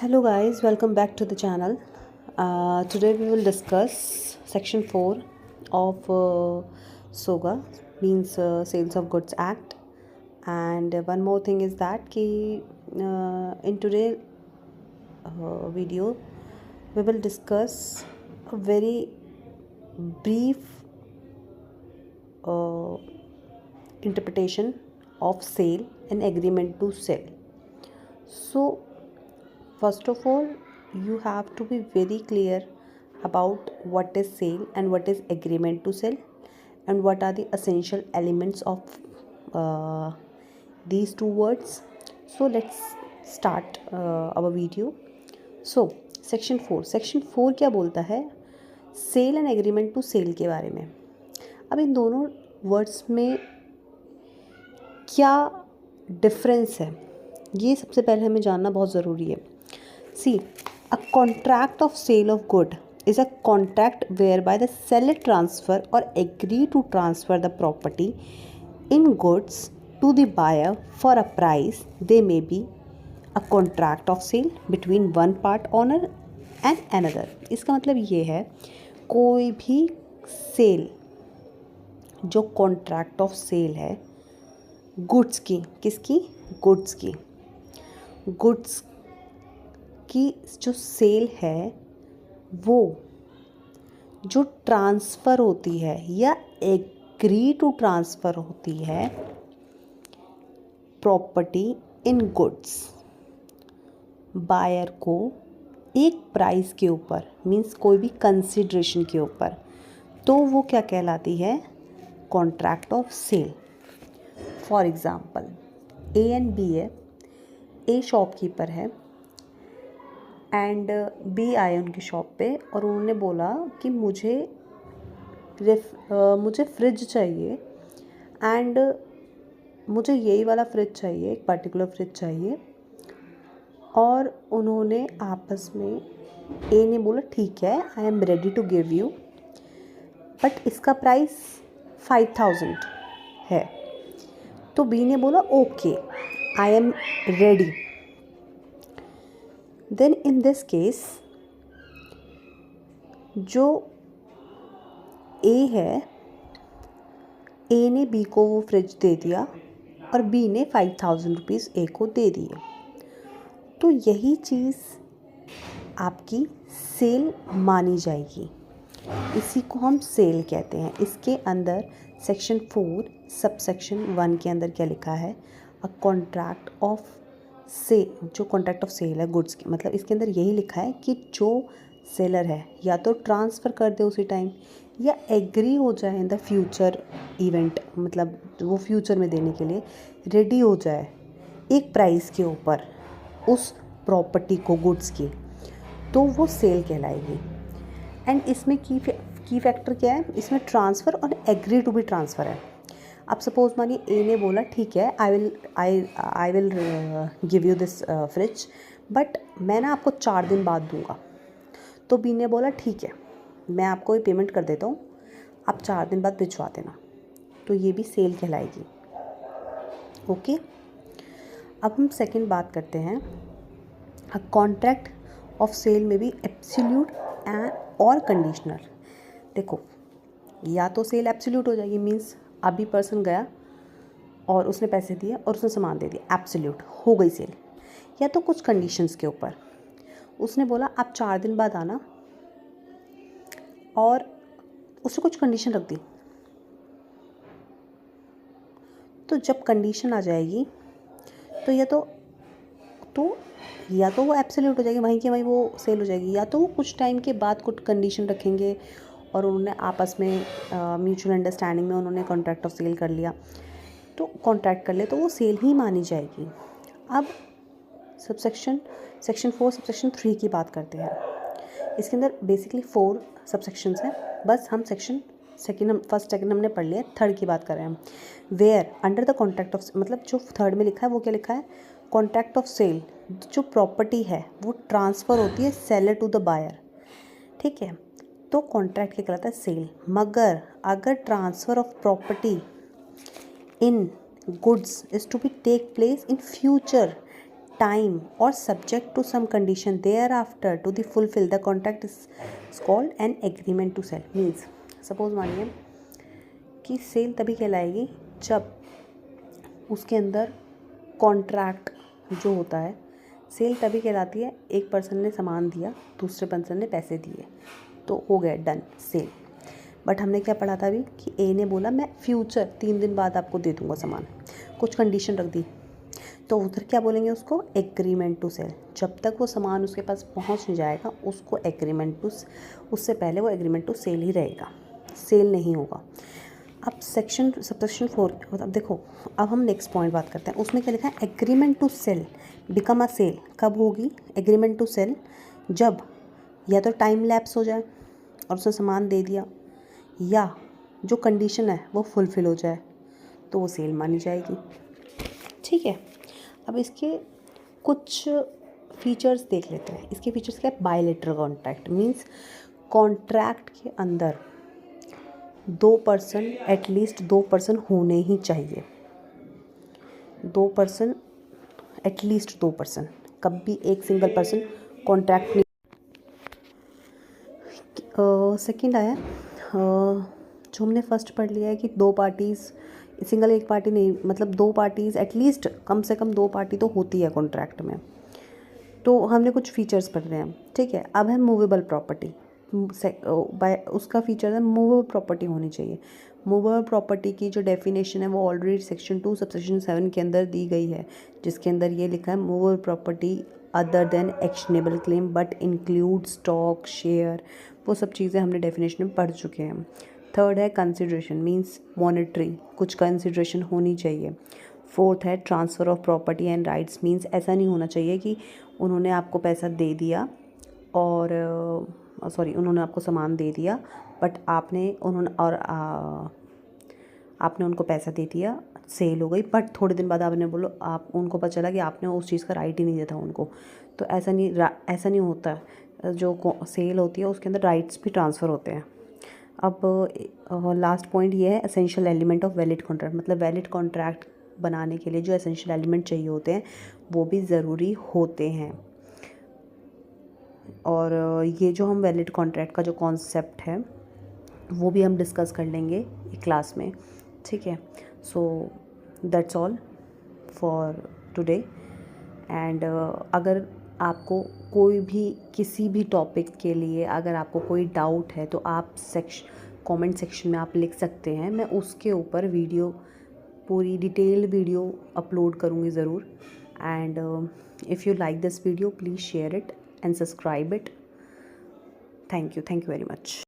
Hello guys, welcome back to the channel. Today we will discuss section 4 of SOGA, means Sales of Goods Act. And one more thing is that in today's video we will discuss a very brief uh, interpretation of sale and agreement to sell. So first of all, you have to be very clear about what is sale and what is agreement to sell, and what are the essential elements of these two words. So let's start our video. So section 4 क्या बोलता है? Sale and agreement to sell के बारे में. अब इन दोनों words में क्या डिफरेंस है, ये सबसे पहले हमें जानना बहुत ज़रूरी है. See, a contract of sale of good is a contract whereby the seller transfer or agree to transfer the property in goods to the buyer for a price. They may be a contract of sale between one part owner and another. इसका मतलब ये है, कोई भी cell जो contract of cell है goods की, किसकी? गुड्स की. गुड्स की जो सेल है वो जो ट्रांसफ़र होती है या एग्री टू ट्रांसफ़र होती है प्रॉपर्टी इन गुड्स बायर को एक प्राइस के ऊपर, मींस कोई भी कंसिड्रेशन के ऊपर, तो वो क्या कहलाती है? Contract of sale. For example, A and B है. ए शॉपकीपर है एंड बी आए उनकी शॉप पे और उन्होंने बोला कि मुझे फ्रिज चाहिए एंड मुझे यही वाला फ्रिज चाहिए, एक पर्टिकुलर फ्रिज चाहिए. और उन्होंने आपस में, ए ने बोला ठीक है, I am ready to give you, but इसका प्राइस 5000 है. तो बी ने बोला okay, I am ready. Then in this case जो ए है, ए ने बी को वो फ्रिज दे दिया और बी ने 5000 रुपीज़ ए को दे दिए. तो यही चीज़ आपकी सेल मानी जाएगी. इसी को हम सेल कहते हैं. इसके अंदर सेक्शन 4 सबसेक्शन 1 के अंदर क्या लिखा है? अ कॉन्ट्रैक्ट ऑफ से जो कॉन्ट्रैक्ट ऑफ सेल है गुड्स की, मतलब इसके अंदर यही लिखा है कि जो सेलर है या तो ट्रांसफ़र कर दे उसी टाइम या एग्री हो जाए इन द फ्यूचर इवेंट, मतलब वो फ्यूचर में देने के लिए रेडी हो जाए एक प्राइस के ऊपर उस प्रॉपर्टी को, गुड्स की, तो वो सेल कहलाएगी. एंड इसमें की फैक्टर क्या है? इसमें ट्रांसफ़र और एग्री टू बी ट्रांसफ़र है. अब सपोज मानिए ए ने बोला ठीक है, I will give you this fridge, but मैं ना आपको 4 दिन बाद दूंगा. तो बी ने बोला ठीक है, मैं आपको ये पेमेंट कर देता हूँ, आप 4 दिन बाद भिजवा देना. तो ये भी सेल कहलाएगी. ओके. अब हम सेकंड बात करते हैं. अ कॉन्ट्रैक्ट ऑफ सेल में भी एब्सोल्यूट और कंडीशनल. देखो, या तो सेल एब्सोल्यूट हो जाएगी, मीन्स अभी पर्सन गया और उसने पैसे दिए और उसने सामान दे दिया, एब्सोल्यूट हो गई सेल. या तो कुछ कंडीशंस के ऊपर उसने बोला आप 4 दिन बाद आना, और उसने कुछ कंडीशन रख दी. तो जब कंडीशन आ जाएगी तो या तो वो एब्सोल्यूट हो जाएगी, वहीं की वहीं वो सेल हो जाएगी, या तो वो कुछ टाइम के बाद कुछ कंडीशन रखेंगे और उन्होंने आपस में म्यूचुअल अंडरस्टैंडिंग में उन्होंने कॉन्ट्रैक्ट ऑफ सेल कर लिया, तो कॉन्ट्रैक्ट कर ले तो वो सेल ही मानी जाएगी. अब सेक्शन 4 सबसेक्शन 3 की बात करते हैं. इसके अंदर बेसिकली 4 सबसेक्शंस हैं. बस हम फर्स्ट सेकंड हमने पढ़ लिया, थर्ड की बात कर रहे हैं हम. Where under the contract of, मतलब जो थर्ड में लिखा है वो क्या लिखा है? कॉन्ट्रैक्ट ऑफ सेल, जो प्रॉपर्टी है वो ट्रांसफ़र होती है सेलर टू द बायर. ठीक है, तो कॉन्ट्रैक्ट क्या कहलाता है? सेल. मगर अगर transfer of property in goods is to be take place in future time or subject to some condition thereafter to the fulfill the contract is called an agreement to sell. Means suppose मानिए कि cell तभी कहलाएगी जब उसके अंदर contract जो होता है, सेल तभी कहलाती है एक पर्सन ने सामान दिया, दूसरे पर्सन ने पैसे दिए, तो हो गया डन सेल। बट हमने क्या पढ़ा था अभी कि ए ने बोला मैं फ्यूचर 3 दिन बाद आपको दे दूँगा सामान, कुछ कंडीशन रख दी, तो उधर क्या बोलेंगे उसको, एग्रीमेंट टू सेल। जब तक वो सामान उसके पास पहुंच नहीं जाएगा उसको एग्रीमेंट टू, उससे पहले वो एग्रीमेंट टू सेल ही रहेगा, सेल नहीं होगा। अब सबसेक्शन 4, अब देखो, अब हम नेक्स्ट पॉइंट बात करते हैं। उसमें क्या लिखा है, agreement to sell become a sale कब होगी, एग्रीमेंट टू सेल जब या तो टाइम लैप्स हो जाए और उसने सामान दे दिया, या जो कंडीशन है वो फुलफ़िल हो जाए, तो वो सेल मानी जाएगी। ठीक है, अब इसके कुछ फीचर्स देख लेते हैं। इसके फीचर्स क्या है, बायलैटरल कॉन्ट्रैक्ट मीन्स कॉन्ट्रैक्ट के अंदर एटलीस्ट दो पर्सन होने ही चाहिए, एटलीस्ट दो पर्सन, कभी एक सिंगल पर्सन कॉन्ट्रैक्ट नहीं। सेकंड आया जो हमने फर्स्ट पढ़ लिया है कि दो पार्टीज़, सिंगल एक पार्टी नहीं, मतलब दो पार्टीज़ एटलीस्ट, कम से कम दो पार्टी तो होती है कॉन्ट्रैक्ट में। तो हमने कुछ फीचर्स पढ़ रहे हैं। ठीक है, अब है मूवेबल प्रॉपर्टी। उसका फीचर है मूवेबल प्रॉपर्टी होनी चाहिए। मूवेबल प्रॉपर्टी की जो डेफिनेशन है वो ऑलरेडी सेक्शन 2 सबसेक्शन 7 के अंदर दी गई है, जिसके अंदर ये लिखा है movable property other than actionable claim but include stock share, वो सब चीज़ें हमने डेफिनेशन में पढ़ चुके हैं। थर्ड है कंसिडरेशन मींस मॉनेटरी, कुछ कंसिडरेशन होनी चाहिए। फोर्थ है transfer of property and rights means ऐसा नहीं होना चाहिए कि उन्होंने आपको पैसा दे दिया और उन्होंने आपको सामान दे दिया बट आपने उनको पैसा दे दिया, सेल हो गई, बट थोड़े दिन बाद आपने बोलो आप उनको पता चला कि आपने उस चीज़ का राइट ही नहीं दिया था उनको। तो ऐसा नहीं होता। जो सेल होती है उसके अंदर राइट्स भी ट्रांसफ़र होते हैं। अब लास्ट पॉइंट ये है essential element of valid contract, मतलब वैलिड कॉन्ट्रैक्ट बनाने के लिए जो एसेंशियल एलिमेंट चाहिए होते हैं वो भी ज़रूरी होते हैं। और ये जो हम वैलिड कॉन्ट्रैक्ट का जो कॉन्सेप्ट है वो भी हम डिस्कस कर लेंगे क्लास में। ठीक है, so that's all for today. And अगर आपको कोई भी किसी भी टॉपिक के लिए अगर आपको कोई डाउट है तो आप कमेंट सेक्शन में आप लिख सकते हैं, मैं उसके ऊपर पूरी डिटेल्ड वीडियो अपलोड करूँगी ज़रूर। And if you like this video please share it and subscribe it. Thank you very much.